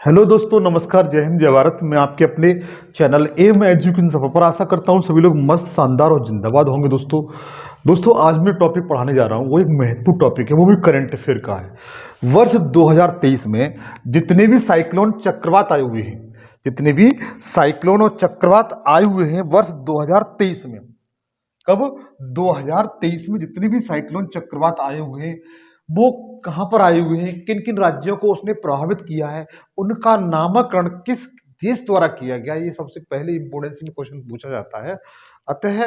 Hello दोस्तों, नमस्कार, जय हिंद, जय भारत। मैं आपके अपने चैनल एम एजुकेशन सफर पर आशा करता हूं सभी लोग मस्त, शानदार और जिंदाबाद होंगे। दोस्तों आज मैं टॉपिक पढ़ाने जा रहा हूं, वो एक महत्वपूर्ण टॉपिक है, वो भी करंट अफेयर का है। वर्ष 2023 में जितने भी साइक्लोन चक्रवात आए हुए हैं, जितने भी साइक्लोन और चक्रवात आए हुए हैं वर्ष 2023 में, कब? 2023 में जितने भी साइक्लोन चक्रवात आए हुए हैं वो कहां पर आए हुए हैं, किन किन राज्यों को उसने प्रभावित किया है, उनका नामकरण किस देश द्वारा किया गया, ये सबसे पहले इंपोर्टेंस में क्वेश्चन पूछा जाता है। अतः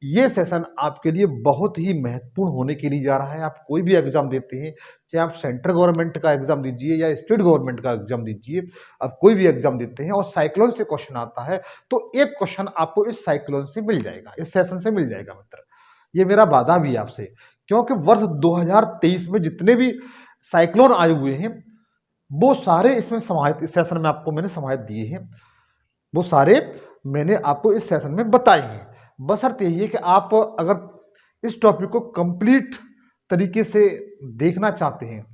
ये सेशन आपके लिए बहुत ही महत्वपूर्ण होने के लिए जा रहा है। आप कोई भी एग्जाम देते हैं, चाहे आप सेंट्रल गवर्नमेंट का एग्जाम दीजिए या स्टेट गवर्नमेंट का एग्जाम दीजिए, आप कोई भी एग्जाम देते हैं और साइक्लोन से क्वेश्चन आता है तो एक क्वेश्चन आपको इस साइक्लोन से मिल जाएगा, इस सेशन से मिल जाएगा मित्र। ये मेरा वादा भी है आपसे, क्योंकि वर्ष 2023 में जितने भी साइक्लोन आए हुए हैं वो सारे इसमें समाहित, इस सेशन में आपको मैंने समाहित दिए हैं, वो सारे मैंने आपको इस सेशन में बताए हैं। बशर्ते यही है कि आप अगर इस टॉपिक को कंप्लीट तरीके से देखना चाहते हैं,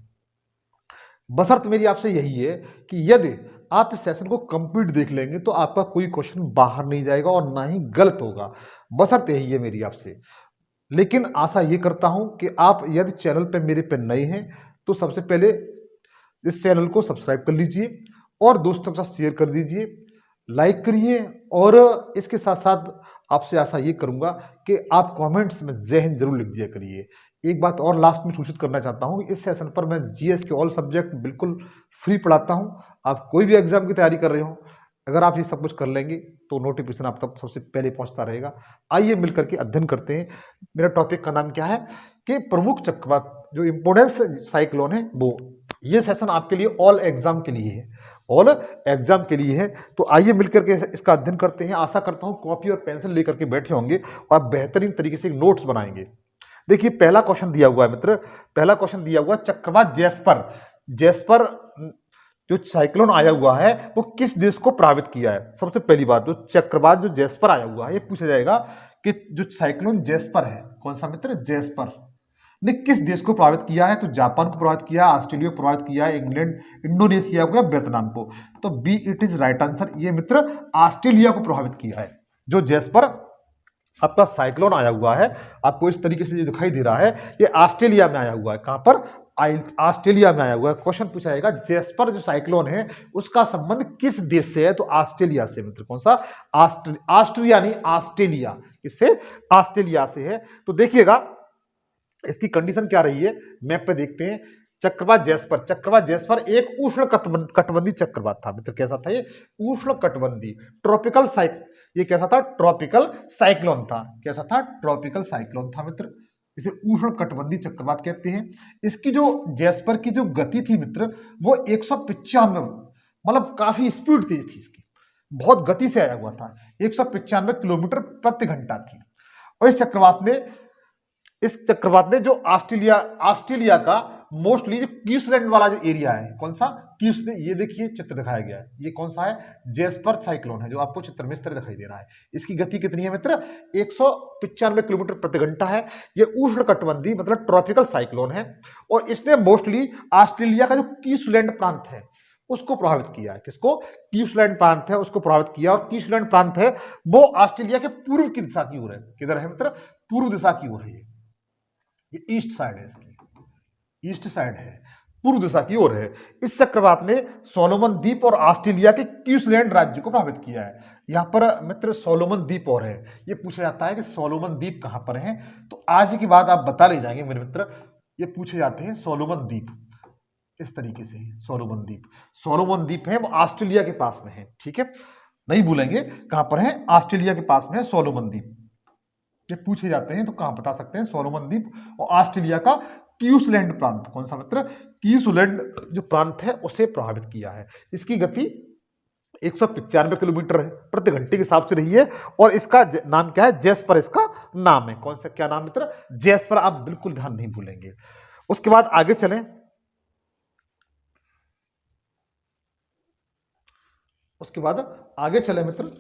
बशर्त मेरी आपसे यही है कि यदि आप इस सेशन को कंप्लीट देख लेंगे तो आपका कोई क्वेश्चन बाहर नहीं जाएगा और ना ही गलत होगा। बशर्त यही है मेरी आपसे। लेकिन आशा ये करता हूं कि आप यदि चैनल पे मेरे पे नए हैं तो सबसे पहले इस चैनल को सब्सक्राइब कर लीजिए और दोस्तों के साथ शेयर कर दीजिए, लाइक करिए। और इसके साथ साथ आपसे आशा ये करूंगा कि आप कमेंट्स में जय हिंद जरूर लिख दिया करिए। एक बात और लास्ट में सूचित करना चाहता हूं कि इस सेशन पर मैं जीएस के ऑल सब्जेक्ट बिल्कुल फ्री पढ़ाता हूं। आप कोई भी एग्जाम की तैयारी कर रहे हो, अगर आप ये सब कुछ कर लेंगे तो नोटिफिकेशन आप तक सबसे पहले पहुंचता रहेगा। आइए मिलकर के अध्ययन करते हैं। मेरा टॉपिक का नाम क्या है कि प्रमुख चक्रवात, जो इम्पोर्टेंस साइक्लोन है वो। ये सेशन आपके लिए ऑल एग्जाम के लिए है, ऑल एग्जाम के लिए है। तो आइए मिलकर के इसका अध्ययन करते हैं। आशा करता हूं कॉपी और पेंसिल लेकर के बैठे होंगे और आप बेहतरीन तरीके से नोट्स बनाएंगे। देखिए पहला क्वेश्चन दिया हुआ है मित्र, पहला क्वेश्चन दिया हुआ है चक्रवात जैस्पर। जैस्पर जो साइक्लोन आया हुआ है वो किस देश को प्रभावित किया है? सबसे पहली बात, जो चक्रवात जो जैस्पर आया हुआ है, ये पूछा जाएगा कि जो साइक्लोन जैस्पर है, कौन सा मित्र? जैस्पर ने किस देश को प्रभावित किया है? तो जापान को प्रभावित किया, ऑस्ट्रेलिया को प्रभावित किया, इंग्लैंड, इंडोनेशिया को या वियतनाम को? तो B it is right answer. ये मित्र ऑस्ट्रेलिया को प्रभावित किया है। जो जैस्पर आपका साइक्लोन आया हुआ है, आपको इस तरीके से जो दिखाई दे रहा है, ये ऑस्ट्रेलिया में आया हुआ है। कहां पर? ऑस्ट्रेलिया में आया हुआ है। क्वेश्चन पूछा जाएगा जैस्पर जो साइक्लोन है उसका संबंध किस देश से है? तो ऑस्ट्रेलिया से मित्र। कौन सा? ऑस्ट्रिया नहीं, ऑस्ट्रेलिया। किससे? ऑस्ट्रेलिया से है। तो देखिएगा इसकी कंडीशन क्या रही है, मैप पे देखते हैं। चक्रवात जैस्पर, चक्रवात जैस्पर एक उष्ण कटिबंधीय चक्रवात था मित्र। कैसा था ये? उष्ण कटिबंधीय, ट्रॉपिकल ये कैसा था? ट्रॉपिकल साइक्लोन था। कैसा था? ट्रॉपिकल साइक्लोन था मित्र। इसे उष्ण कटिबंधीय चक्रवात कहते हैं। इसकी जो जैस्पर की जो गति थी मित्र, वो 195, मतलब काफी स्पीड तेज थी इसकी, बहुत गति से आया हुआ था। 195 किलोमीटर प्रति घंटा थी। और इस चक्रवात ने जो ऑस्ट्रेलिया का मोस्टली जो क्वींसलैंड वाला जो एरिया है, कौन सा? ये देखिए चित्र दिखाया गया है, ये कौन सा है? जैस्पर साइक्लोन है, जो आपको चित्र में इस तरह दिखाई दे रहा है। इसकी गति कितनी है मित्र? 195 किलोमीटर प्रति घंटा है। ये उष्ण कटिबंधीय मतलब ट्रॉपिकल साइक्लोन है और इसने मोस्टली ऑस्ट्रेलिया का जो क्वींसलैंड प्रांत है उसको प्रभावित किया है। किसको? क्वींसलैंड प्रांत है उसको प्रभावित किया। और क्वींसलैंड प्रांत है वो ऑस्ट्रेलिया के पूर्व की दिशा की ओर है। किधर है मित्र? पूर्व दिशा की ओर है। ये ईस्ट साइड है, इसकी ईस्ट साइड है, पूर्व दिशा की ओर है। इस चक्रवात ने सोलोमन द्वीप और ऑस्ट्रेलिया के क्वींसलैंड राज्य को प्रभावित किया है। यहां पर मित्र सोलोमन द्वीप और है। ये पूछा जाता है कि सोलोमन द्वीप कहां पर है, तो आज की बात आप बता ले जाएंगे मेरे मित्र। ये पूछे जाते हैं सोलोमन द्वीप, इस तरीके से। सोलोमन द्वीप, सोलोमन द्वीप है वो ऑस्ट्रेलिया के पास में है, ठीक है, नहीं भूलेंगे कहां पर है? ऑस्ट्रेलिया के पास में है सोलोमन द्वीप। ये पूछे जाते हैं तो कहां बता सकते हैं? सोलोमन द्वीप और ऑस्ट्रेलिया का क्वींसलैंड प्रांत। कौन सा मित्र? क्वींसलैंड जो प्रांत है उसे प्रभावित किया है। इसकी गति 195 किलोमीटर प्रति घंटे के हिसाब से रही है। और इसका नाम क्या है? जैस्पर इसका नाम है। कौन सा, क्या नाम मित्र? जैस्पर। आप बिल्कुल ध्यान नहीं भूलेंगे। उसके बाद आगे चलें, उसके बाद आगे चले मित्र।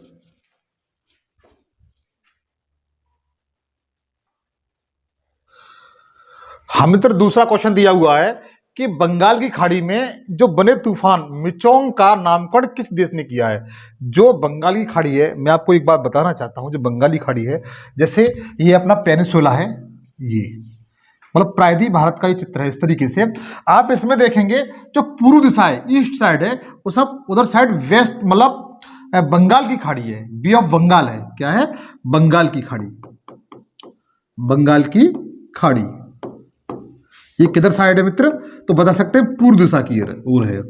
हाँ मित्र, दूसरा क्वेश्चन दिया हुआ है कि बंगाल की खाड़ी में जो बने तूफान मिचोंग का नामकरण किस देश ने किया है। जो बंगाल की खाड़ी है, मैं आपको एक बात बताना चाहता हूं, जो बंगाली खाड़ी है, जैसे ये अपना पेनिसुला है, ये मतलब प्रायद्वीप भारत का ये चित्र है। इस तरीके से आप इसमें देखेंगे जो पूर्व दिशा है, ईस्ट साइड है, वो सब उधर साइड वेस्ट, मतलब बंगाल की खाड़ी है, बे ऑफ बंगाल है। क्या है? बंगाल की खाड़ी। बंगाल की खाड़ी ये किधर साइड है मित्र? तो बता सकते हैं पूर्व दिशा की ओर है।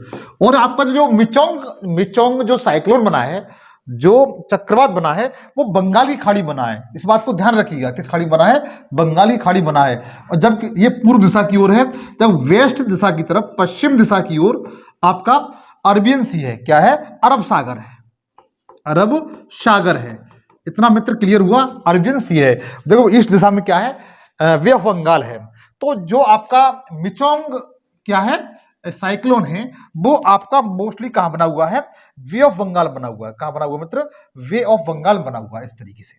और आपका जो मिचोंग जो साइक्लोन बना है, जो चक्रवात बना है, वो बंगाली खाड़ी बना है। इस बात को ध्यान रखिएगा, किस खाड़ी बना है? बंगाली खाड़ी बना है। और जब ये पूर्व दिशा की ओर है, जब वेस्ट दिशा की तरफ, पश्चिम दिशा की ओर आपका अरबियन सी है। क्या है? अरब सागर है। अरब सागर है। इतना मित्र क्लियर हुआ? अरबियन सी है। देखो ईस्ट दिशा में क्या है? वे ऑफ बंगाल है। तो जो आपका मिचोंग क्या है, साइक्लोन है, वो आपका मोस्टली कहां बना हुआ है? वे ऑफ बंगाल बना हुआ है। कहां बना हुआ मित्र? वे ऑफ बंगाल बना हुआ है। इस तरीके से,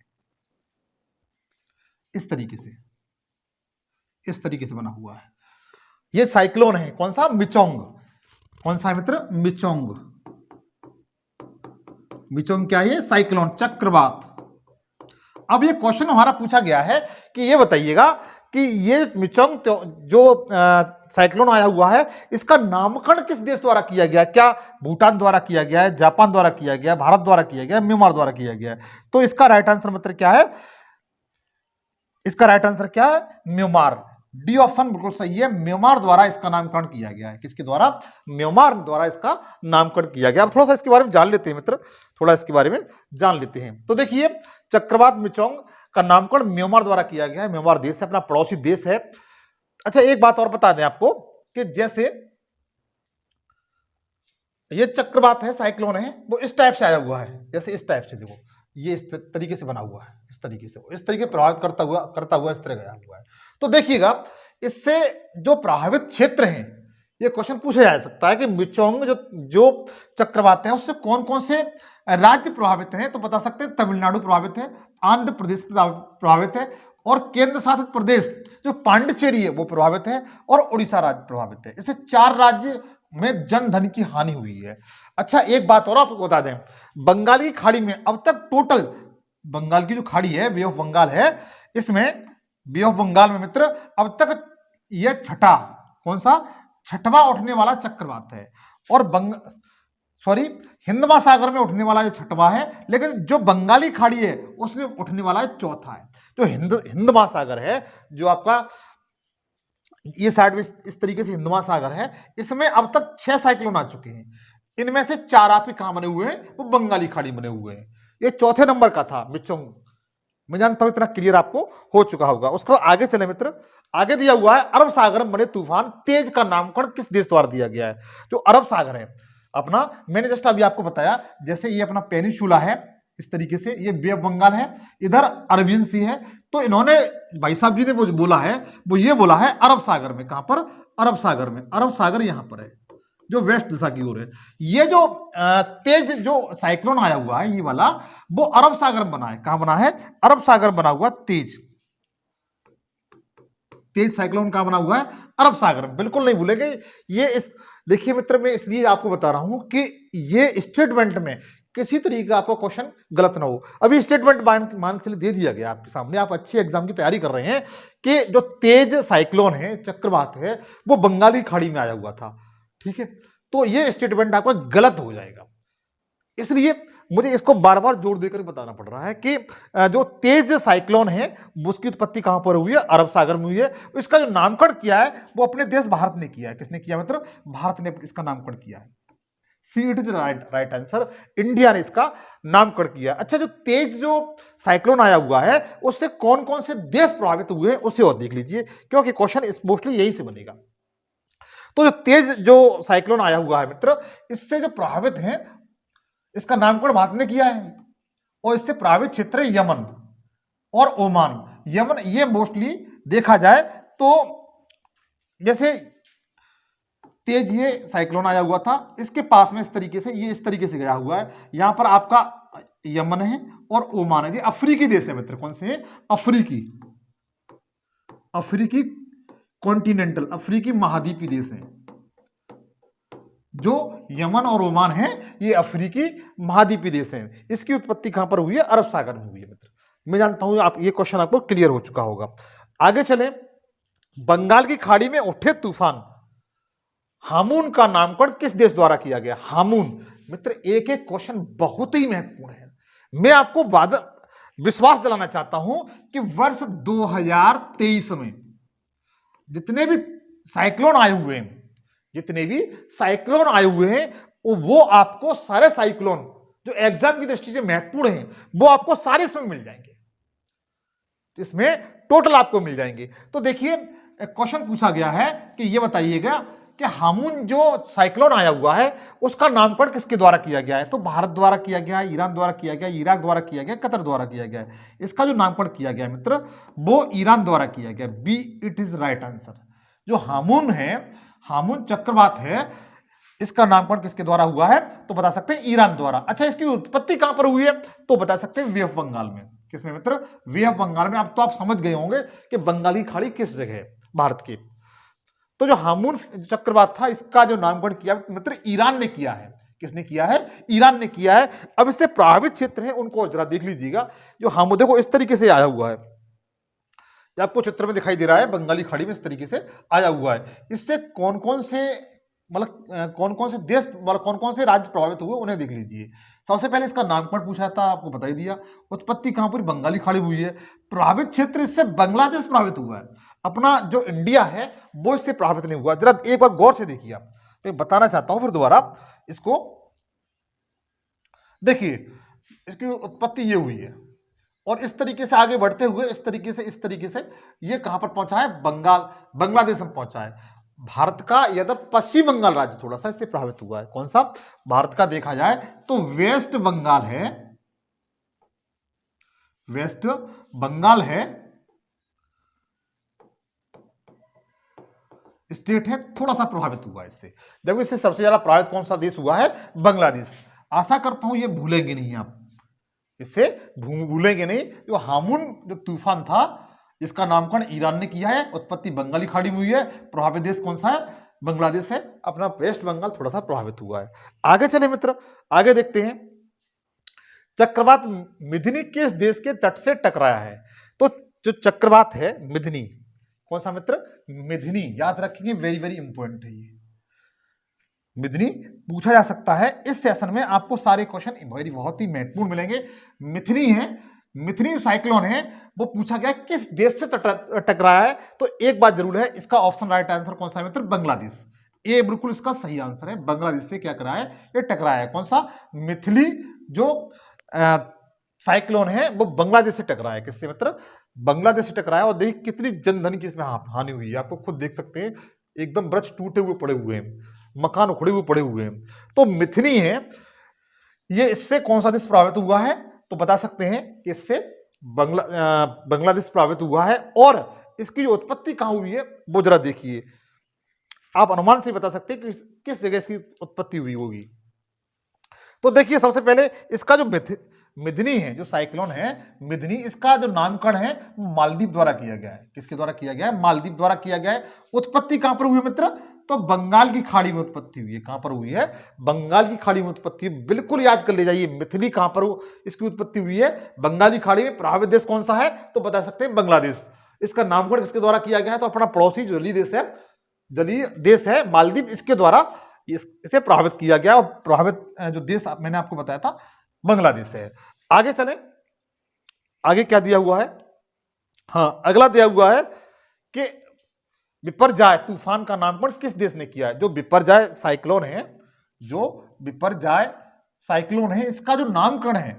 इस तरीके से, इस तरीके से बना हुआ है। ये साइक्लोन है। कौन सा? मिचोंग। कौन सा है मित्र? मिचोंग। मिचोंग क्या है? साइक्लोन, चक्रवात। अब ये क्वेश्चन हमारा पूछा गया है कि ये बताइएगा कि ये मिचोंग जो साइक्लोन आया हुआ है, इसका नामकरण किस देश द्वारा किया गया? क्या भूटान द्वारा किया गया है, जापान द्वारा किया गया, भारत द्वारा किया गया, म्यांमार द्वारा किया गया है? तो इसका राइट आंसर मित्र क्या है? इसका राइट आंसर क्या है? म्यांमार। डी ऑप्शन बिल्कुल सही है। म्यांमार द्वारा इसका नामकरण किया गया है। किसके द्वारा? म्यांमार द्वारा इसका नामकरण किया गया। अब थोड़ा सा इसके बारे में जान लेते हैं मित्र, थोड़ा इसके बारे में जान लेते हैं। तो देखिए, चक्रवात मिचोंग का नामकरण म्यांमार द्वारा किया गया है। म्यांमार देश है, अपना पड़ोसी देश है। अच्छा, एक बात और बता दें आपको कि जैसे ये चक्रवात है, साइक्लोन है, वो इस टाइप से आया हुआ है। जैसे इस टाइप से, देखो ये इस तरीके से बना हुआ है, इस तरीके से, इस तरीके प्रभावित करता हुआ इस तरह गया हुआ है। तो देखिएगा, इससे जो प्रभावित क्षेत्र हैं, ये क्वेश्चन पूछा जा सकता है कि मिचोंग जो चक्रवात है, उससे कौन कौन से राज्य प्रभावित हैं? तो बता सकते हैं तमिलनाडु प्रभावित है, आंध्र प्रदेश प्रभावित है, और केंद्र शासित प्रदेश जो पांडिचेरी है वो प्रभावित है, और उड़ीसा राज्य प्रभावित है। इससे 4 राज्य में जन धन की हानि हुई है। अच्छा, एक बात और आपको बता दें, बंगाली खाड़ी में अब तक टोटल, बंगाल की जो खाड़ी है, बे ऑफ बंगाल है, इसमें बे ऑफ बंगाल में मित्र अब तक यह छठा, कौन सा? छठवां उठने वाला चक्रवात है। और हिंद महासागर में उठने वाला ये छठवां है, लेकिन जो बंगाली खाड़ी है उसमें उठने वाला है चौथा है। जो हिंद महासागर है, जो आपका ये साइड में इस तरीके से हिंद महासागर है, इसमें अब तक 6 साइक्लोन आ चुके हैं। इनमें से 4 आपके कहां बने हुए हैं? वो बंगाली खाड़ी बने हुए हैं। ये चौथे नंबर का था मिचोंग। मैं जानता हूं इतना क्लियर आपको हो चुका होगा। उसके बाद आगे चले मित्र, आगे दिया हुआ है अरब सागर में बने तूफान तेज का नामकरण किस देश द्वारा दिया गया है? जो अरब सागर है अपना, मैंने जस्ट अभी आपको बताया, जैसे ये अपना पेनिनसुला है, इस तरीके से ये बे ऑफ बंगाल है, इधर अरबियन सी है। तो इन्होंने, भाई साहब जी ने वो बोला है, वो ये बोला है अरब सागर में। कहां पर? अरब सागर में। अरब सागर यहां पर है, जो वेस्ट दिशा की ओर है। ये जो तेज जो साइक्लोन आया हुआ है, ये वाला, वो अरब सागर में बना है। कहां बना है? अरब सागर बना हुआ तेज साइक्लोन कहां बना हुआ है? अरब सागर में। बिल्कुल नहीं भूलेंगे ये। देखिए मित्र, मैं इसलिए आपको बता रहा हूं कि ये स्टेटमेंट में किसी तरीके का आपका क्वेश्चन गलत ना हो। अभी स्टेटमेंट मान के लिए दे दिया गया आपके सामने, आप अच्छी एग्जाम की तैयारी कर रहे हैं कि जो तेज साइक्लोन है, चक्रवात है, वो बंगाली खाड़ी में आया हुआ था। ठीक है, तो ये स्टेटमेंट आपका गलत हो जाएगा। इसलिए मुझे इसको बार बार जोर देकर बताना पड़ रहा है कि जो तेज साइक्लोन है, उसकी उत्पत्ति कहां पर हुई है? अरब सागर में हुई है। इसका जो नामकरण किया है वो अपने देश भारत ने किया है। किसने किया मित्र? भारत ने इसका नामकरण किया है। See it is right answer, India ने इसका नामकरण किया। अच्छा, जो तेज जो साइक्लोन आया हुआ है, उससे कौन कौन से देश प्रभावित हुए हैं उसे और देख लीजिए, क्योंकि क्वेश्चन मोस्टली यही से बनेगा। तो जो तेज जो साइक्लोन आया हुआ है मित्र, इससे जो प्रभावित हैं, इसका नामकरण भारत ने किया है। और इससे प्रभावित क्षेत्र है यमन और ओमान। यमन, ये मोस्टली देखा जाए तो जैसे तेज ये साइक्लोन आया हुआ था, इसके पास में इस तरीके से, ये इस तरीके से गया हुआ है। यहां पर आपका यमन है और ओमान है। ये अफ्रीकी देश है मित्र। कौन से है? अफ्रीकी कॉन्टिनेंटल, अफ्रीकी महाद्वीपीय देश है। जो यमन और ओमान है ये अफ्रीकी महाद्वीपीय देश हैं। इसकी उत्पत्ति कहां पर हुई है? अरब सागर में हुई है मित्र। मैं जानता हूं आप ये क्वेश्चन आपको क्लियर हो चुका होगा। आगे चले, बंगाल की खाड़ी में उठे तूफान हामून का नामकरण किस देश द्वारा किया गया? हामून मित्र, एक एक क्वेश्चन बहुत ही महत्वपूर्ण है। मैं आपको विश्वास दिलाना चाहता हूं कि वर्ष 2023 में जितने भी साइक्लोन आए हुए हैं, जितने भी साइक्लोन आए हुए हैं, वो आपको सारे साइक्लोन जो एग्जाम की दृष्टि से महत्वपूर्ण हैं, वो आपको सारे इसमें मिल जाएंगे। इसमें टोटल आपको मिल जाएंगे। तो देखिए, क्वेश्चन पूछा गया है कि ये बताइएगा कि हामून जो साइक्लोन आया हुआ है उसका नामकरण किसके द्वारा किया गया है? तो भारत द्वारा किया गया है, ईरान द्वारा किया गया, इराक द्वारा किया गया, कतर द्वारा किया गया है। इसका जो नामकरण किया गया मित्र वो ईरान द्वारा किया गया। B it is right answer. जो हामून है, हामून चक्रवात है, इसका नामकरण किसके द्वारा हुआ है? तो बता सकते हैं ईरान द्वारा। अच्छा, इसकी उत्पत्ति कहां पर हुई है? तो बता सकते हैं वे ऑफ बंगाल में। किसमें मित्र? वे ऑफ बंगाल में। अब तो आप समझ गए होंगे कि बंगाली खाड़ी किस जगह है भारत की। तो जो हामून चक्रवात था इसका जो नामकरण किया मित्र ईरान ने किया है। किसने किया है? ईरान ने किया है। अब इससे प्रभावित क्षेत्र है उनको जरा देख लीजिएगा। जो हामून देखो इस तरीके से आया हुआ है, आपको चित्र में दिखाई दे रहा है, बंगाली खाड़ी में इस तरीके से आया हुआ है। इससे कौन कौन से कौन कौन से देश कौन कौन से राज्य प्रभावित हुए उन्हें देख लीजिए। सबसे पहले इसका नामकरण पूछा था, आपको बता ही दिया। उत्पत्ति कहां पर? बंगाली खाड़ी हुई है। प्रभावित क्षेत्र इससे बांग्लादेश प्रभावित हुआ है। अपना जो इंडिया है वो इससे प्रभावित नहीं हुआ। जरा एक बार गौर से देखिए। आप मैं बताना चाहता हूं फिर दोबारा इसको देखिए। इसकी उत्पत्ति ये हुई है और इस तरीके से आगे बढ़ते हुए इस तरीके से ये कहां पर पहुंचा है? बांग्लादेश में पहुंचा है। भारत का यद्यप पश्चिम बंगाल राज्य थोड़ा सा इससे प्रभावित हुआ है। कौन सा? भारत का देखा जाए तो वेस्ट बंगाल है, वेस्ट बंगाल है स्टेट है, थोड़ा सा प्रभावित हुआ इससे। देखो इससे सबसे ज्यादा प्रभावित कौन सा देश हुआ है? बांग्लादेश। आशा करता हूं ये भूलेंगे नहीं आप, इससे भूलेंगे नहीं। जो हामून जो तूफान था इसका नामकरण ईरान ने किया है। उत्पत्ति बंगाली खाड़ी में हुई है। प्रभावित देश कौन सा है? बांग्लादेश है। अपना वेस्ट बंगाल थोड़ा सा प्रभावित हुआ है। आगे चले मित्र, आगे देखते हैं। चक्रवात मिथुनी किस देश के तट से टकराया है? तो जो चक्रवात है मिथुनी, कौन सा मित्र? मिथुनी। याद रखेंगे, वेरी वेरी इंपॉर्टेंट है ये। मिथुनी पूछा जा सकता है। इस सेशन में आपको सारे क्वेश्चन बहुत ही महत्वपूर्ण मिलेंगे। मिथुनी है, मिथुनी साइक्लोन है, वो पूछा गया किस देश से टकराया है। तो एक बात जरूर है, इसका ऑप्शन राइट आंसर कौन सा है मित्र? बांग्लादेश। ये बिल्कुल इसका सही आंसर है। बांग्लादेश से क्या कराया है? ये टकराया है। कौन सा? मिथुनी जो साइक्लोन है वो बांग्लादेश से टकराया है। किससे मित्र? बांग्लादेश से टकराया। और देखिए कितनी जनधन की इसमें हानि हुई है, आपको खुद देख सकते हैं। एकदम वृक्ष टूटे हुए पड़े हुए हैं, मकान उखड़े हुए पड़े हुए हैं। तो मिथुनी है ये, इससे कौन सा देश प्रभावित हुआ है? तो बता सकते हैं कि इससे बांग्लादेश प्रभावित हुआ है। और इसकी जो उत्पत्ति कहां हुई है वो जरा देखिए। आप अनुमान से बता सकते हैं कि किस जगह इसकी उत्पत्ति हुई होगी। तो देखिए सबसे पहले इसका जो मिथुनी है, जो साइक्लोन है मिथुनी, इसका जो नामकरण है मालदीव द्वारा किया गया है। किसके द्वारा किया गया है? मालदीव द्वारा किया गया है। उत्पत्ति कहां पर हुई है मित्र? तो बंगाल की खाड़ी में उत्पत्ति हुई है। कहां पर हुई है? बंगाल की खाड़ी में उत्पत्ति। बिल्कुल याद कर ले जाइए, मिथुनी कहां पर इसकी उत्पत्ति हुई है? बंगाली खाड़ी में। प्रभावित देश कौन सा है? तो बता सकते हैं बांग्लादेश। इसका नामकरण किसके द्वारा किया गया है? तो अपना पड़ोसी जलीय देश है मालदीव, इसके द्वारा इसे प्रभावित किया गया। और प्रभावित जो देश मैंने आपको बताया था बांग्लादेश है। आगे चले, आगे क्या दिया हुआ है? हाँ, अगला दिया हुआ है कि बिपरजॉय तूफान का नामकरण किस देश ने किया है? जो बिपरजॉय साइक्लोन है, जो बिपरजॉय साइक्लोन है, इसका जो नामकरण है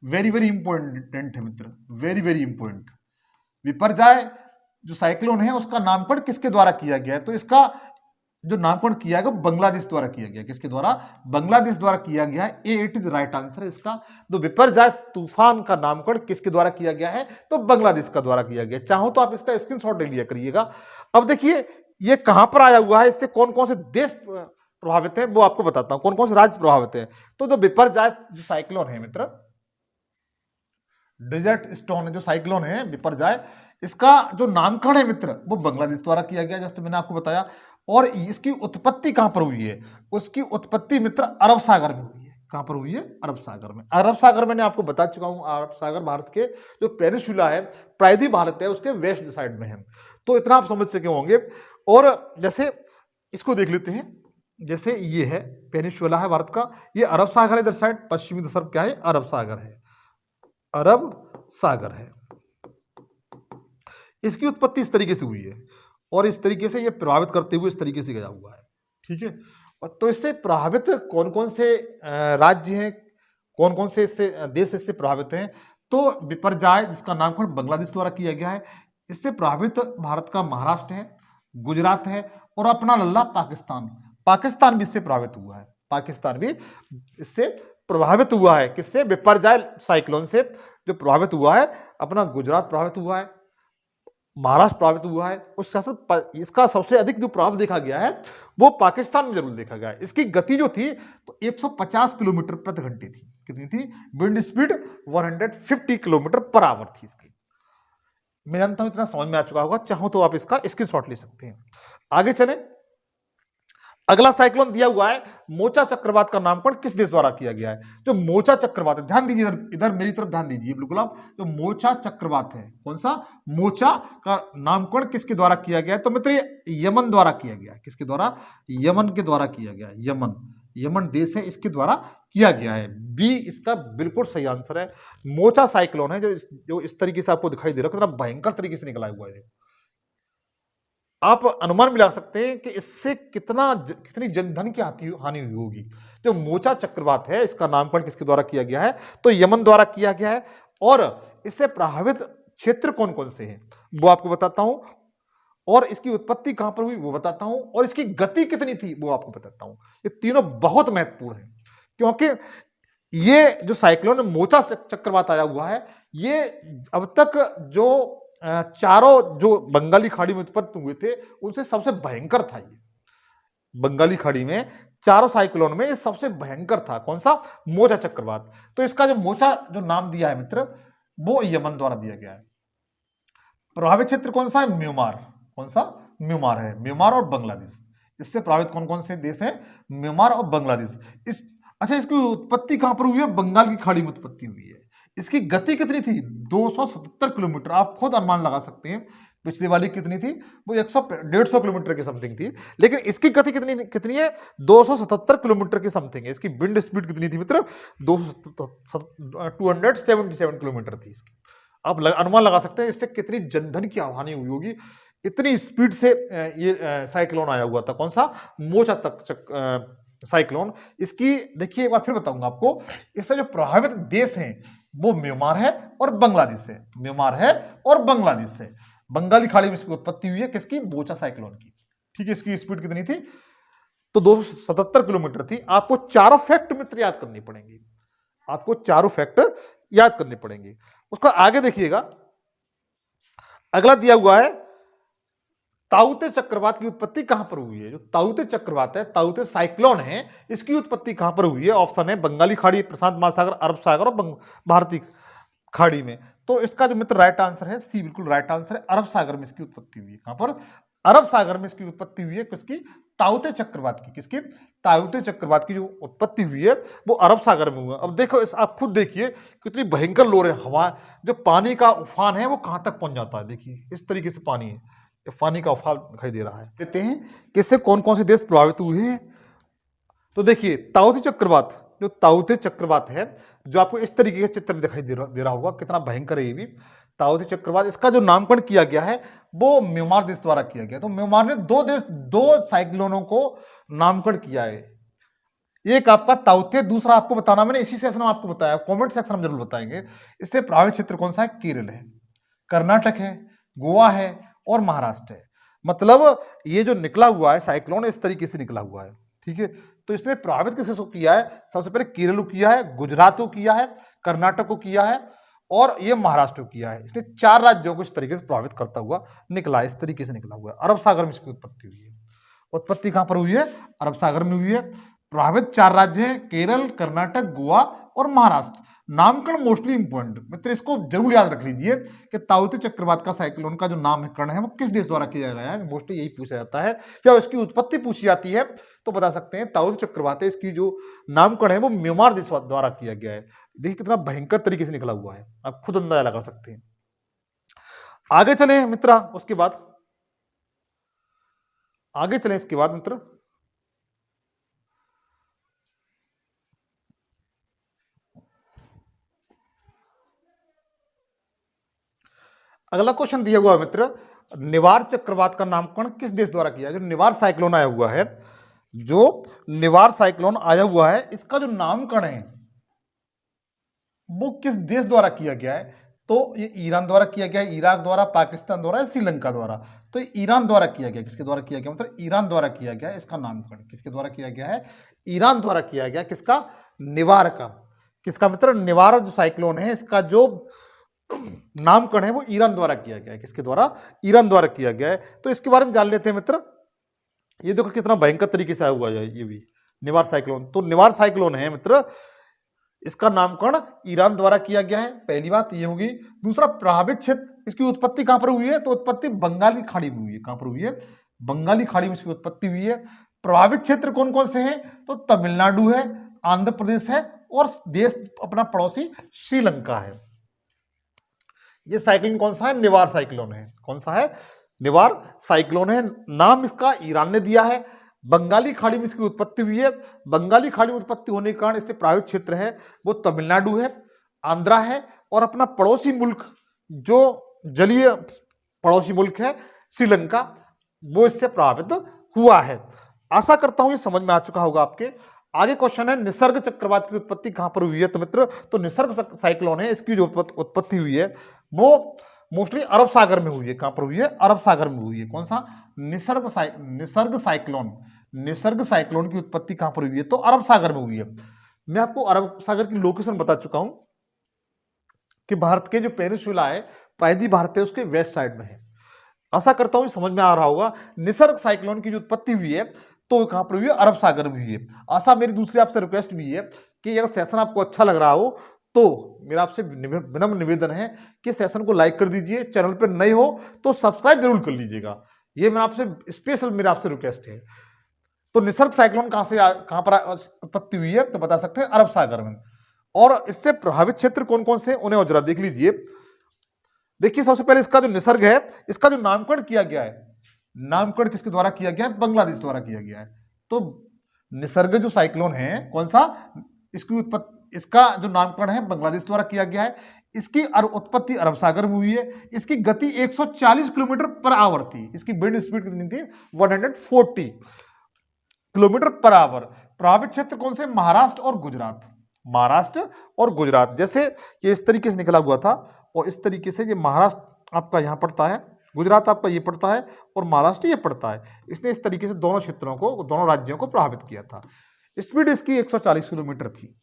वेरी वेरी इंपॉर्टेंट है मित्र, वेरी वेरी इंपॉर्टेंट। बिपरजॉय जो साइक्लोन है उसका नामकरण किसके द्वारा किया गया है? तो इसका जो नामकरण किया गया बांग्लादेश द्वारा किया गया। किसके द्वारा? बांग्लादेश द्वारा किया गया है। ए इट इज राइट आंसर इसका। तो बिपरजॉय तूफान का नामकरण किसके द्वारा किया गया है? तो बांग्लादेश का द्वारा किया गया। चाहो तो आप इसका स्क्रीनशॉट ले लिया करिएगा। अब देखिए ये कहां पर आया हुआ है, इससे कौन कौन से देश प्रभावित है वो आपको बताता हूं, कौन कौन से राज्य प्रभावित है। तो जो बिपरजॉय जो साइक्लोन है मित्र, डेजर्ट स्टॉर्म जो साइक्लोन है बिपरजॉय, इसका जो नामकरण है मित्र वो बांग्लादेश द्वारा किया गया। जस्ट मैंने आपको बताया। और इसकी उत्पत्ति कहां पर हुई है? उसकी उत्पत्ति मित्र अरब सागर में हुई है। कहां पर हुई है? अरब सागर में। अरब सागर मैंने आपको बता चुका हूं, अरब सागर भारत के जो पेनिनसुला है, प्रायद्वीप भारत है, उसके वेस्ट साइड में है। तो इतना आप समझ सके होंगे। और जैसे इसको देख लेते हैं, जैसे ये है पेनिनसुला है भारत का, ये अरब सागर है इधर साइड, पश्चिमी तरफ क्या है? अरब सागर है, अरब सागर है। इसकी उत्पत्ति इस तरीके से हुई है और इस तरीके से ये प्रभावित करते हुए इस तरीके से गया हुआ है, ठीक है। और तो इससे प्रभावित कौन कौन से राज्य हैं, कौन कौन से इससे देश इससे प्रभावित हैं? तो विपर्जय, जिसका नामकरण बांग्लादेश द्वारा किया गया है, इससे प्रभावित भारत का महाराष्ट्र है, गुजरात है, और अपना लल्ला पाकिस्तान, पाकिस्तान भी इससे प्रभावित हुआ है। पाकिस्तान भी इससे प्रभावित हुआ है। किससे? विपर्जय साइक्लोन से जो प्रभावित हुआ है। अपना गुजरात प्रभावित हुआ है, महाराष्ट्र प्रभावित हुआ है। उस इसका सबसे अधिक जो प्रभाव देखा गया है वो पाकिस्तान में जरूर देखा गया है। इसकी गति जो थी तो 150 किलोमीटर प्रति घंटे थी। कितनी थी? Wind speed 150 kilometre per hour थी इसकी। मैं जानता हूं इतना समझ में आ चुका होगा, चाहो तो आप इसका स्क्रीनशॉट ले सकते हैं। आगे चले, अगला साइक्लोन दिया हुआ है, मोचा चक्रवात का नामकरण किस देश द्वारा किया गया है? जो मोचा चक्रवात है, ध्यान दीजिए, इधर मेरी तरफ ध्यान दीजिए बिल्कुल आप। जो मोचा चक्रवात है, कौन सा? मोचा का नामकरण किसके द्वारा किया गया है? तो मित्र ये यमन द्वारा किया गया है। किसके द्वारा? यमन के द्वारा किया गया है। यमन, यमन देश है, इसके द्वारा किया गया है। बी इसका बिल्कुल सही आंसर है। मोचा साइक्लोन है जो इस तरीके से आपको दिखाई दे रहा है, कितना भयंकर तरीके से निकला हुआ है। आप अनुमान भी लगा सकते हैं कि इससे कितनी जनधन की हानि हुई होगी। जो मोचा चक्रवात है, इसका नामकरण किसके द्वारा किया गया है? तो यमन द्वारा किया गया है। और इससे प्रभावित क्षेत्र कौन कौन से हैं वो आपको बताता हूं, और इसकी उत्पत्ति कहां पर हुई वो बताता हूं, और इसकी गति कितनी थी वो आपको बताता हूं। ये तीनों बहुत महत्वपूर्ण है, क्योंकि ये जो साइक्लोन मोचा चक्रवात आया हुआ है, ये अब तक जो चारों जो बंगाली खाड़ी में उत्पन्न हुए थे उनसे सबसे भयंकर था। ये बंगाली खाड़ी में चारों साइक्लोन में ये सबसे भयंकर था। कौन सा? मोचा चक्रवात। तो इसका जो मोचा जो नाम दिया है मित्र, वो यमन द्वारा दिया गया है। प्रभावित क्षेत्र कौन सा है? म्यांमार। कौन सा? म्यांमार है। म्यांमार और बांग्लादेश, इससे प्रभावित कौन कौन से देश हैं? म्यांमार और बांग्लादेश। अच्छा, इसकी उत्पत्ति कहां पर हुई है? बंगाल की खाड़ी में उत्पत्ति हुई है। इसकी गति कितनी थी? 277 किलोमीटर। आप खुद अनुमान लगा सकते हैं। पिछली वाली कितनी थी? वो 150 किलोमीटर की समथिंग थी, लेकिन इसकी गति कितनी है? 277 किलोमीटर की समथिंग है। इसकी विंड स्पीड कितनी थी मित्र? 277 किलोमीटर थी इसकी। आप अनुमान लगा सकते हैं इससे कितनी जनधन की हानि हुई होगी। इतनी स्पीड से ये साइक्लोन आया हुआ था। कौन सा? मोचा तक साइक्लोन। इसकी देखिए, एक बार फिर बताऊंगा आपको, इससे जो प्रभावित देश हैं वो म्यांमार है और बांग्लादेश है। म्यांमार है और बांग्लादेश है। बंगाली खाड़ी में इसकी उत्पत्ति हुई है। किसकी? मोचा साइक्लोन की। ठीक है, इसकी स्पीड कितनी थी? तो 277 किलोमीटर थी। आपको चारों फैक्ट मित्र याद करनी पड़ेंगी। आपको चारों फैक्ट याद करने पड़ेंगे। उसका आगे देखिएगा, अगला दिया हुआ है, ताउते चक्रवात की उत्पत्ति कहां पर हुई है? जो ताउते चक्रवात है, ताउते साइक्लोन है, इसकी उत्पत्ति कहां पर हुई है? ऑप्शन है बंगाली खाड़ी, प्रशांत महासागर, अरब सागर और भारतीय खाड़ी में। तो इसका जो मित्र राइट आंसर है, सी बिल्कुल राइट आंसर है। अरब सागर में इसकी उत्पत्ति हुई है। कहां पर? अरब सागर में इसकी उत्पत्ति हुई है। किसकी? ताउते चक्रवात की। किसकी? ताउते चक्रवात की जो उत्पत्ति हुई है वो अरब सागर में हुआ। अब देखो, आप खुद देखिए कितनी भयंकर लो रहे हवा, जो पानी का उफान है वो कहां तक पहुंच जाता है। देखिए इस तरीके से पानी है, पानी का उफान दिखाई दे रहा है। कहते हैं कि इससे कौन कौन से देश प्रभावित हुए हैं। तो देखिए, ताउते चक्रवात, जो ताउते चक्रवात है, जो आपको इस तरीके के चित्र में दिखाई दे रहा होगा, कितना भयंकर है ये भी। ताउते चक्रवात, इसका जो नामकरण किया गया है वो म्यांमार देश द्वारा किया गया। तो म्यांमार ने दो साइक्लोनों को नामकरण किया है। एक आपका ताउते, दूसरा आपको बताना मैंने इसी सेशन में आपको बताया, कमेंट सेक्शन में जरूर बताएंगे। इससे प्रभावित क्षेत्र कौन सा है? केरल है, कर्नाटक है, गोवा है और महाराष्ट्र है। मतलब ये जो निकला हुआ है साइक्लोन, इस तरीके से निकला हुआ है। ठीक है, तो इसमें प्रभावित किसको किया है? सबसे पहले केरल को किया है, गुजरात को किया है, कर्नाटक को किया है और ये महाराष्ट्र को किया है। इसने 4 राज्यों को इस तरीके से प्रभावित करता हुआ निकला है। इस तरीके से निकला हुआ है। अरब सागर में इसकी उत्पत्ति हुई है। उत्पत्ति कहां पर हुई है? अरब सागर में हुई है। प्रभावित 4 राज्य हैं, केरल, कर्नाटक, गोवा और महाराष्ट्र। नामकरण मोस्टली इंपॉर्टेंट मित्र, इसको जरूर याद रख लीजिए कि ताऊते चक्रवात का साइक्लोन का जो नामकरण है वो किस देश द्वारा किया गया है, मोस्टली यही पूछा जाता है। या इसकी उत्पत्ति पूछी जाती है तो बता सकते हैं ताऊते चक्रवात है, इसकी जो नामकरण है वो म्यांमार देश द्वारा किया गया है। देखिए कितना भयंकर तरीके से निकला हुआ है, आप खुद अंदाजा लगा सकते हैं। आगे चले मित्र, उसके बाद आगे चले इसके बाद मित्र, अगला क्वेश्चन दिया हुआ है मित्र, निवार चक्रवात का नामकरण किस देश द्वारा किया है। जो निवार साइक्लोन आया हुआ है, जो निवार साइक्लोन आया हुआ है, इसका जो नामकरण है वो किस देश द्वारा किया गया है। तो ये ईरान द्वारा किया गया है, इराक द्वारा, पाकिस्तान द्वारा, श्रीलंका द्वारा। तो ईरान द्वारा किया गया, किसके द्वारा किया गया, मतलब ईरान द्वारा किया गया। इसका नामकरण किसके द्वारा किया गया है, ईरान द्वारा किया गया। किसका, निवार का। किसका मित्र, निवार जो साइक्लोन है इसका जो नामकरण है वो ईरान द्वारा किया गया है। किसके द्वारा, ईरान द्वारा किया गया है। तो इसके बारे में जान लेते हैं मित्र। ये देखो कितना भयंकर तरीके से आया हुआ है ये भी निवार साइक्लोन। तो निवार साइक्लोन है मित्र, इसका नामकरण ईरान द्वारा किया गया है। पहली बात ये होगी। दूसरा, प्रभावित क्षेत्र, इसकी उत्पत्ति कहां पर हुई है, तो उत्पत्ति बंगाल की खाड़ी में हुई है। कहां पर हुई है, बंगाली खाड़ी में इसकी उत्पत्ति हुई है। प्रभावित क्षेत्र कौन कौन से हैं, तो तमिलनाडु है, आंध्र प्रदेश है और देश अपना पड़ोसी श्रीलंका है। ये साइक्लोन कौन सा है, निवार साइक्लोन है। कौन सा है, निवार साइक्लोन है। नाम इसका ईरान ने दिया है। बंगाली खाड़ी में इसकी उत्पत्ति हुई है। बंगाली खाड़ी में उत्पत्ति होने के कारण इससे प्रभावित क्षेत्र है वो तमिलनाडु है, आंध्रा है और अपना पड़ोसी मुल्क जो जलीय पड़ोसी मुल्क है श्रीलंका, वो इससे प्रभावित हुआ है। आशा करता हूं ये समझ में आ चुका होगा आपके। आगे क्वेश्चन है, निसर्ग चक्रवात की उत्पत्ति कहां पर हुई है। तो मित्र, तो निसर्ग साइक्लोन है, इसकी जो उत्पत्ति हुई है वो मोस्टली अरब सागर में हुई है। कहां पर हुई है, अरब सागर में हुई है। कौन सा, निसर्ग साइक्लोन। निसर्ग साइक्लोन की उत्पत्ति कहां पर हुई है, तो अरब सागर में हुई है। मैं आपको अरब सागर की लोकेशन बता चुका हूं कि भारत के जो पेनिनसुला है, प्रायद्वीप भारत है, उसके वेस्ट साइड में है। आशा करता हूं समझ में आ रहा होगा। निसर्ग साइक्लोन की जो उत्पत्ति हुई है तो कहां पर हुई है, अरब सागर में हुई है। आशा मेरी दूसरी आपसे रिक्वेस्ट भी है कि अगर सेशन आपको अच्छा लग रहा हो तो मेरा आपसे विनम्र निवेदन है कि सेशन को लाइक कर दीजिए। चैनल पर नए हो तो सब्सक्राइब जरूर कर लीजिएगा। ये मेरा आपसे स्पेशल मेरा आपसे रिक्वेस्ट है। तो निसर्ग साइक्लोन कहां पर उत्पत्ति हुई है, तो बता सकते हैं अरब सागर में। और इससे प्रभावित क्षेत्र कौन कौन से, उन्हें जरा देख लीजिए। देखिए सबसे पहले इसका जो निसर्ग है, इसका जो नामकरण किया गया है, नामकरण किसके द्वारा किया गया है, बांग्लादेश द्वारा किया गया है। तो निसर्ग जो साइक्लोन है कौन सा, इसका जो नामकरण है बांग्लादेश द्वारा किया गया है। इसकी उत्पत्ति अरब सागर में हुई है। इसकी गति 140 किलोमीटर पर आवर थी। इसकी विंड स्पीड कितनी थी, 140 किलोमीटर पर आवर। प्रभावित क्षेत्र कौन से, महाराष्ट्र और गुजरात। महाराष्ट्र और गुजरात, जैसे ये इस तरीके से निकला हुआ था और इस तरीके से ये महाराष्ट्र आपका यहाँ पड़ता है, गुजरात आपका ये पड़ता है और महाराष्ट्र ये पड़ता है। इसने इस तरीके से दोनों क्षेत्रों को, दोनों राज्यों को प्रभावित किया था। स्पीड इसकी 140 किलोमीटर थी,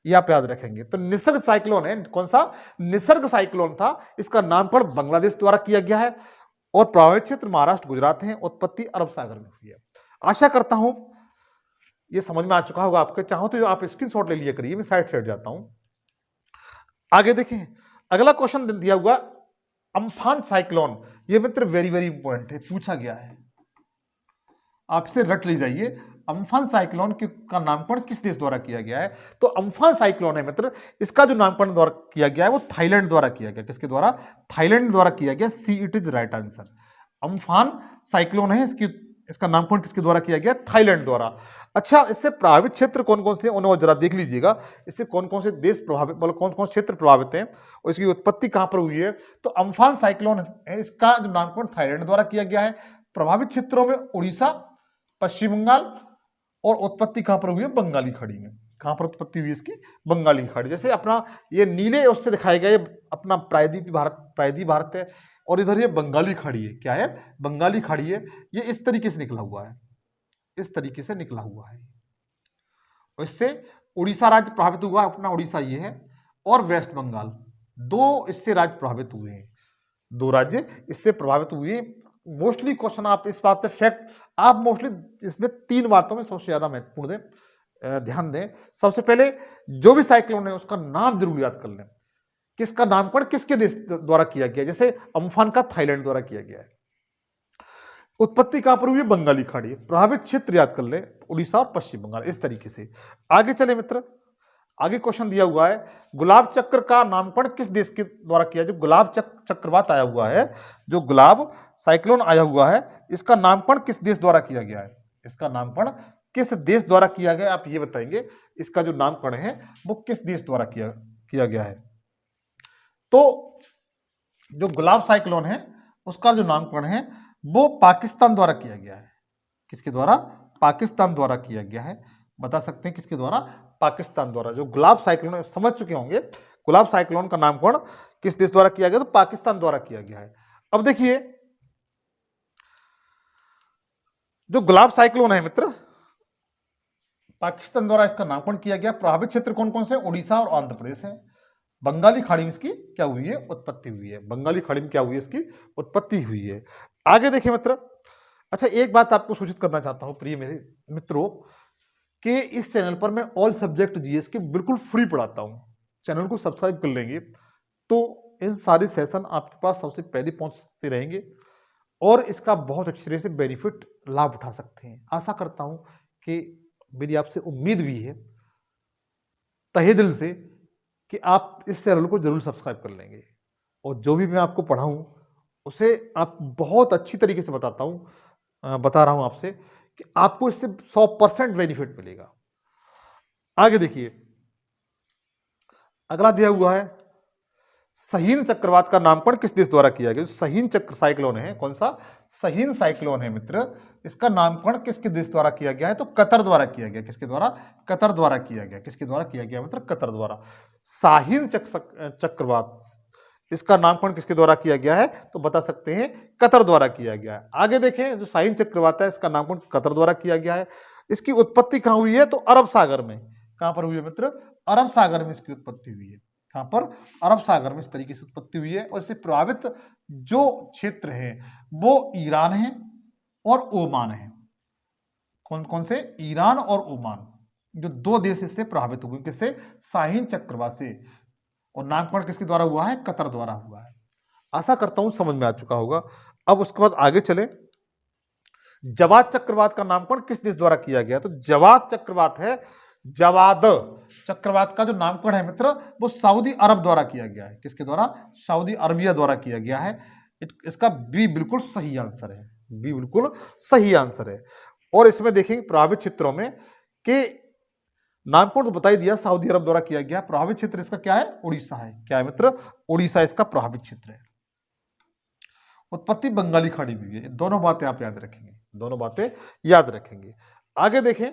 ये आप याद रखेंगे। तो निसर्ग साइक्लोन है, कौन सा, निसर्ग साइक्लोन था। इसका नामकरण बांग्लादेश द्वारा किया गया है और प्रभावित क्षेत्र महाराष्ट्र गुजरात है। उत्पत्ति अरब सागर में हुई है। आशा करता हूं ये समझ में आ चुका होगा आपके। चाहो तो आप स्क्रीनशॉट ले लिया करिए, मैं साइड जाता हूं। आगे देखें, अगला क्वेश्चन दिया हुआ अम्फान साइक्लोन। ये मित्र वेरी वेरी इंपॉर्टेंट है, पूछा गया है, आपसे रट ले जाइए। अम्फान साइक्लोन का नामकरण किस देश द्वारा किया गया है, तो अम्फान साइक्लोन है मित्र, इसका जो नामकरण द्वारा किया गया है वो थाईलैंड द्वारा किया गया। किसके द्वारा, थाईलैंड द्वारा किया गया। See it is right answer. Amphan cyclone है, इसका नामकरण किसके द्वारा किया गया, थाईलैंड द्वारा। अच्छा, इससे प्रभावित क्षेत्र कौन कौन से हैं उन्हें जरा देख लीजिएगा। इससे कौन कौन से देश प्रभावित, मतलब कौन कौन से क्षेत्र प्रभावित हैं और इसकी उत्पत्ति कहां पर हुई है। तो अम्फान साइक्लोन है, इसका जो नामकरण थाईलैंड द्वारा किया गया है। प्रभावित क्षेत्रों में उड़ीसा, पश्चिम बंगाल और उत्पत्ति कहां पर हुई है, बंगाली खाड़ी में। कहां पर उत्पत्ति हुई इसकी, बंगाली खाड़ी। जैसे अपना ये नीले उससे दिखाया गया, ये अपना प्रायद्वीप भारत है और इधर ये बंगाली खाड़ी है। क्या है, बंगाली खाड़ी है। ये इस तरीके से निकला हुआ है, इस तरीके से निकला हुआ है। और इससे उड़ीसा राज्य प्रभावित हुआ, अपना उड़ीसा ये है, और वेस्ट बंगाल, दो इससे राज्य प्रभावित हुए हैं। दो राज्य इससे प्रभावित हुए। मोस्टली क्वेश्चन आप इस बात पे फैक्ट आप मोस्टली इसमें 3 बातों में सबसे ज्यादा महत्वपूर्ण है। ध्यान दें, सबसे पहले जो भी साइक्लोन है उसका नाम जरूर याद कर लें, किसका नामकरण किसके देश द्वारा किया गया। जैसे अम्फान का थाईलैंड द्वारा किया गया है। उत्पत्ति कहां पर हुई है? बंगाली खाड़ी। प्रभावित क्षेत्र याद कर ले, उड़ीसा और पश्चिम बंगाल। इस तरीके से आगे चले मित्र, आगे क्वेश्चन दिया हुआ है, गुलाब चक्र का नामकरण किस देश के द्वारा किया? जो गुलाब चक्रवात आया हुआ है, जो गुलाब साइक्लोन आया हुआ है, इसका नामकरण किस देश द्वारा किया गया है? इसका नामकरण किस देश द्वारा किया गया? आप ये बताएंगे, इसका जो नामकरण है वो किस देश द्वारा किया गया है। तो जो गुलाब साइक्लोन है उसका जो नामकरण है वो पाकिस्तान द्वारा किया गया है। किसके द्वारा? पाकिस्तान द्वारा किया गया है। बता सकते हैं किसके द्वारा? पाकिस्तान द्वारा। जो गुलाब साइक्लोन समझ चुके होंगे, गुलाब साइक्लोन का नामकरण किस देश द्वारा किया गया? तो पाकिस्तान द्वारा किया गया है। अब देखिए, जो गुलाब साइक्लोन है मित्र, पाकिस्तान द्वारा इसका नामकरण किया गया। प्रभावित क्षेत्र कौन कौन से? उड़ीसा और आंध्र प्रदेश है। बंगाली खाड़ी में इसकी क्या हुई है? उत्पत्ति हुई है। बंगाली खाड़ी में क्या हुई है? इसकी उत्पत्ति हुई है। आगे देखिए मित्र, अच्छा एक बात आपको सूचित करना चाहता हूं प्रिय मेरे मित्रों, कि इस चैनल पर मैं ऑल सब्जेक्ट जीएस के बिल्कुल फ्री पढ़ाता हूं। चैनल को सब्सक्राइब कर लेंगे तो इन सारे सेशन आपके पास सबसे पहले पहुंचते रहेंगे और इसका बहुत अच्छी तरह से बेनिफिट लाभ उठा सकते हैं। आशा करता हूं कि मेरी आपसे उम्मीद भी है तहे दिल से कि आप इस चैनल को जरूर सब्सक्राइब कर लेंगे और जो भी मैं आपको पढ़ाऊं उसे आप बहुत अच्छी तरीके से बता रहा हूं आपसे कि आपको इससे 100% बेनिफिट मिलेगा। आगे देखिए, अगला दिया हुआ है, सहीन चक्रवात का नामकरण किस देश द्वारा किया गया? सहीन चक्र साइक्लोन है, कौन सा? सहीन साइक्लोन है मित्र। इसका नामकरण किसके देश द्वारा किया गया है? तो कतर द्वारा किया गया। किसके द्वारा? कतर द्वारा किया गया। किसके द्वारा किया गया मित्र? कतर द्वारा। शाहीन चक्रवात, इसका नामकरण किसके द्वारा किया गया है? तो बता सकते हैं कतर द्वारा किया गया है। आगे देखें, जो शाहीन चक्रवात है इसका नामकरण कतर द्वारा किया गया है। इसकी उत्पत्ति कहां हुई है? तो अरब सागर में। कहां पर हुई है मित्र? अरब सागर में इसकी उत्पत्ति हुई है। कहां पर? अरब सागर में इस तरीके से उत्पत्ति हुई है। और इससे प्रभावित जो क्षेत्र है वो ईरान है और ओमान है। कौन कौन से? ईरान और ओमान, जो दो देश इससे प्रभावित हुए। किससे? शाहीन चक्रवात से। और नामकरण किसके द्वारा हुआ है? कतर द्वारा हुआ है। आशा करता हूं समझ में आ चुका होगा। अब उसके बाद आगे चले, जवाद चक्रवात का नामकरण किस देश द्वारा किया गया? तो जवाद चक्रवात है, जवाद चक्रवात का जो नामकरण है मित्र वो सऊदी अरब द्वारा किया गया है। किसके द्वारा? सऊदी अरबिया द्वारा किया गया है। इसका बी बिल्कुल सही आंसर है। बी बिल्कुल सही आंसर है। और इसमें देखेंगे प्रभावित क्षेत्रों में कि नामकरण तो बता ही दिया, सऊदी अरब द्वारा किया गया। प्रभावित क्षेत्र इसका क्या है? उड़ीसा है। क्या है मित्र? उड़ीसा इसका प्रभावित क्षेत्र है। उत्पत्ति बंगाली खाड़ी में हुई है। दोनों बातें आप याद रखेंगे, दोनों बातें याद रखेंगे। आगे देखें,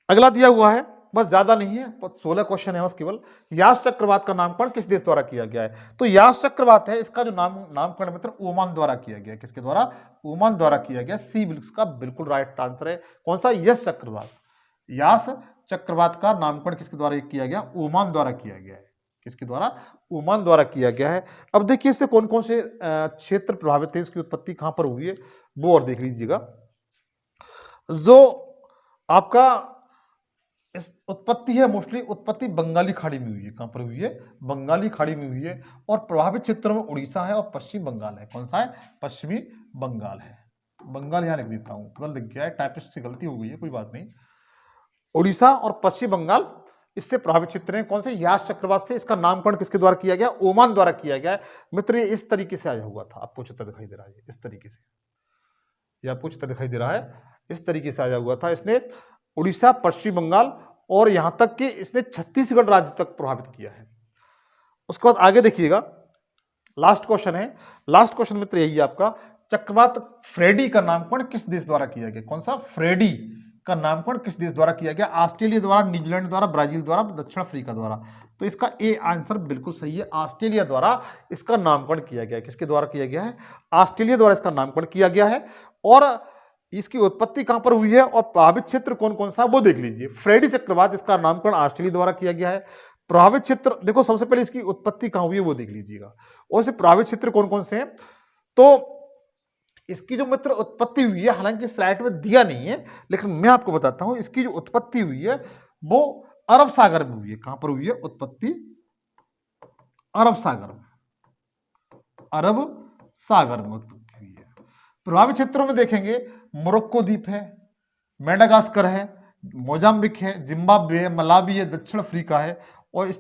अगला दिया हुआ है, बस ज्यादा नहीं है, 16 क्वेश्चन है बस केवल। यास चक्रवात का नामकरण किस देश द्वारा किया गया है? तो यास चक्रवात है, इसका जो नामकरण मित्र ओमान द्वारा किया गया। किसके द्वारा? ओमान द्वारा किया गया। सी का बिल्कुल राइट आंसर है। कौन सा? यस चक्रवात। यास चक्रवात का नामकरण किसके द्वारा किया गया? ओमान द्वारा किया गया है। किसके द्वारा? ओमान द्वारा किया गया है। अब देखिए इससे कौन कौन से क्षेत्र प्रभावित है, इसकी उत्पत्ति कहां पर हुई है वो और देख लीजिएगा। जो आपका इस उत्पत्ति है, मोस्टली उत्पत्ति बंगाली खाड़ी में हुई है। कहां पर हुई है? बंगाली खाड़ी में हुई है। और प्रभावित क्षेत्रों में उड़ीसा है और पश्चिम बंगाल है। कौन सा है? पश्चिमी बंगाल है। बंगाल यहां लिख देता हूं, बदल लिख गया है, टाइपिस्ट से गलती हो गई है, कोई बात नहीं। उड़ीसा और पश्चिम बंगाल इससे प्रभावित क्षेत्र हैं। कौन से? यास चक्रवात से। इसका नामकरण किसके द्वारा किया गया? ओमान द्वारा किया गया है। मित्र ये इस तरीके से आया हुआ था, आपको चित्र दिखाई दे रहा है इस तरीके से, ये आपको चित्र दिखाई दे रहा है इस तरीके से आया हुआ था। इसने उड़ीसा, पश्चिम बंगाल और यहां तक कि इसने छत्तीसगढ़ राज्य तक प्रभावित किया है। उसके बाद आगे देखिएगा, लास्ट क्वेश्चन है। लास्ट क्वेश्चन मित्र यही है आपका, चक्रवात फ्रेडी का नामकरण किस देश द्वारा किया गया? कौन सा? फ्रेडी का नामकरण किस देश द्वारा किया गया? ऑस्ट्रेलिया द्वारा, न्यूजीलैंड द्वारा, ब्राजील द्वारा, दक्षिण अफ्रीका द्वारा। तो इसका ए आंसर बिल्कुल सही है। ऑस्ट्रेलिया द्वारा इसका नामकरण किया गया है। किसके द्वारा किया गया है? ऑस्ट्रेलिया द्वारा इसका नामकरण किया गया है। और इसकी उत्पत्ति कहां पर हुई है और प्रभावित क्षेत्र कौन कौन सा वो देख लीजिए। फ्रेडी चक्रवात, इसका नामकरण ऑस्ट्रेलिया द्वारा किया गया है। प्रभावित क्षेत्र देखो, सबसे पहले इसकी उत्पत्ति कहां हुई है वो देख लीजिएगा। और इससे प्रभावित क्षेत्र कौन कौन से हैं? तो इसकी जो मित्र उत्पत्ति हुई है, हालांकि स्लाइड में दिया नहीं है लेकिन मैं आपको बताता हूं, इसकी जो उत्पत्ति हुई है वो अरब सागर में हुई है। कहां पर हुई है उत्पत्ति? अरब सागर में, अरब सागर में उत्पत्ति हुई है। प्रभावित क्षेत्रों में देखेंगे मोरक्को द्वीप है, मेडागास्कर है, मोजाम्बिक है, जिम्बाब्वे है, मलावी है, दक्षिण अफ्रीका है और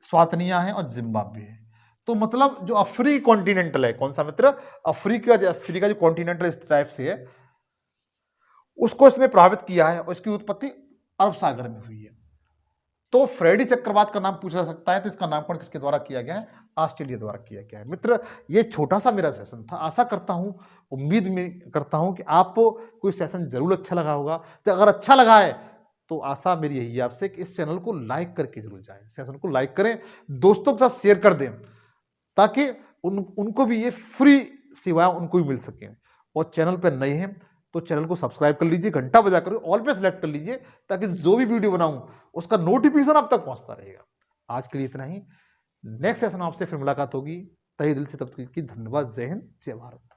स्वातनिया है और जिम्बाब्वे है। तो मतलब जो अफ्रीकी कॉन्टिनेंटल है, कौन सा मित्र? अफ्रीका जो कॉन्टिनेंटल इस टाइप से है उसको इसने प्रभावित किया है और इसकी उत्पत्ति अरब सागर में हुई है। तो फ्रेडी चक्रवात का नाम पूछा जा सकता है, तो इसका नामकरण किसके द्वारा किया गया है? ऑस्ट्रेलिया द्वारा किया गया है। मित्र ये छोटा सा मेरा सेशन था, आशा करता हूं, उम्मीद में करता हूं कि आपको कोई सेशन जरूर अच्छा लगा होगा। तो अगर अच्छा लगा है तो आशा मेरी यही है आपसे कि इस चैनल को लाइक करके जरूर जाएं, सेशन को लाइक करें, दोस्तों के साथ शेयर कर दें ताकि उनको भी ये फ्री सेवाएं उनको भी मिल सकें। और चैनल पर नए हैं तो चैनल को सब्सक्राइब कर लीजिए, घंटा बजा कर ऑल पे सेलेक्ट कर लीजिए ताकि जो भी वीडियो बनाऊं उसका नोटिफिकेशन आप तक पहुंचता रहेगा। आज के लिए इतना ही, नेक्स्ट सेशन आपसे फिर मुलाकात होगी। तहे दिल से तब तक की धन्यवाद। जय हिंद, जय भारत।